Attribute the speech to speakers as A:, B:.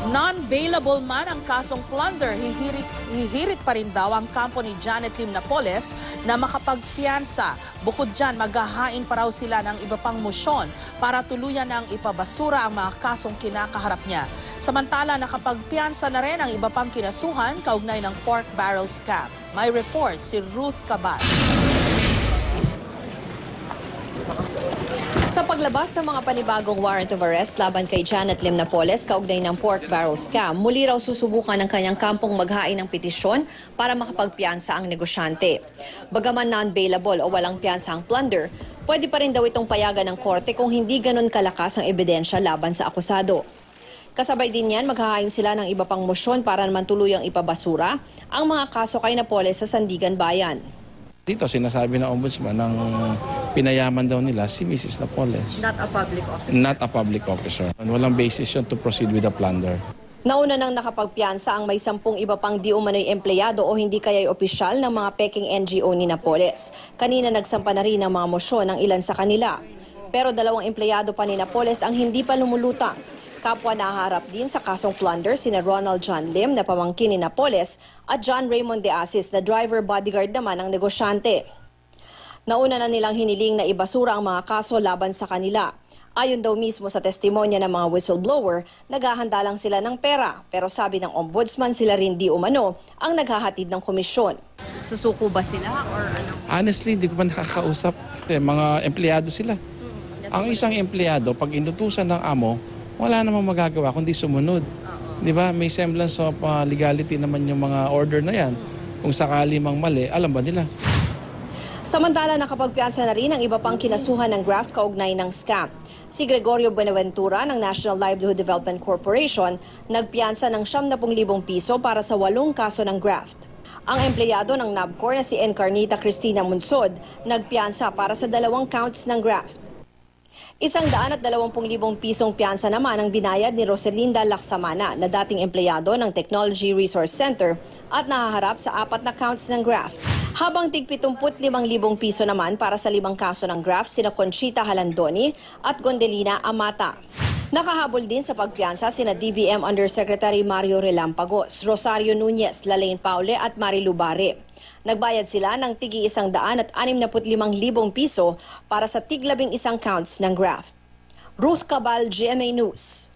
A: Non-bailable man ang kasong plunder, hihirit pa rin daw ang kampo ni Janet Lim Napoles na makapagpiyansa. Bukod dyan, maghahain pa raw sila ng iba pang motion para tuluyan ng ipabasura ang mga kasong kinakaharap niya. Samantala, nakapagpiyansa na rin ang iba pang kinasuhan kaugnay ng pork barrel scam. May report si Ruth Cabal.
B: Sa paglabas ng mga panibagong warrant of arrest laban kay Janet Lim Napoles kaugnay ng pork barrel scam, muli raw susubukan ng kanyang kampong maghain ng petisyon para makapagpiyansa ang negosyante. Bagaman non-bailable o walang piyansa ang plunder, pwede pa rin daw itong payagan ng korte kung hindi ganun kalakas ang ebidensya laban sa akusado. Kasabay din yan, maghahain sila ng iba pang motion para naman tuluyang ipabasura ang mga kaso kay Napoles sa Sandigan Bayan.
C: Dito sinasabi ng ombudsman ng pinayaman daw nila si Mrs. Napoles.
B: Not a public officer.
C: Not a public officer. Walang basis yun to proceed with the plunder.
B: Nauna nang nakapagpiyansa ang may 10 iba pang di umano'y empleyado o hindi kaya'y opisyal ng mga peking NGO ni Napoles. Kanina nagsampa na rin ng mga mosyon ng ilan sa kanila. Pero 2 empleyado pa ni Napoles ang hindi pa lumulutang. Kapwa naharap din sa kasong plunder sina Ronald John Lim na pamangkin ni Napoles at John Raymond De Asis na driver bodyguard naman ng negosyante. Nauna na nilang hiniling na ibasura ang mga kaso laban sa kanila. Ayon daw mismo sa testimonya ng mga whistleblower, naghahanda lang sila ng pera. Pero sabi ng ombudsman, sila rin di umano ang naghahatid ng komisyon.
D: Susuko ba sila or ano?
C: Honestly, hindi ko pa nakakausap. Mga empleyado sila. Ang isang empleyado, pag inutusan ng amo, wala namang magagawa kundi sumunod. Di ba? May semblance of legality naman yung mga order na yan. Kung sakali mang mali, alam ba nila?
B: Samantala, nakapagpiyansa na rin ang iba pang kinasuhan ng graft kaugnay ng scam. Si Gregorio Buenaventura ng National Livelihood Development Corporation nagpiyansa ng 70,000 piso para sa 8 kaso ng graft. Ang empleyado ng NABCOR na si Encarnita Cristina Munsod nagpiyansa para sa 2 counts ng graft. 120,000 pisong piyansa naman ang binayad ni Roselinda Laksamana na dating empleyado ng Technology Resource Center at nahaharap sa 4 na counts ng graft. Habang tig 75,000 piso naman para sa 5 kaso ng graft sina Conchita Halandoni at Gondelina Amata. Nakahabol din sa pagpiyansa sina DBM Undersecretary Mario Relampagos, Rosario Nunez, Lalaine Paule at Marilu Bare. Nagbayad sila ng tigi 165,000 piso para sa tig 11 counts ng graft. Ruth Cabal, GMA News.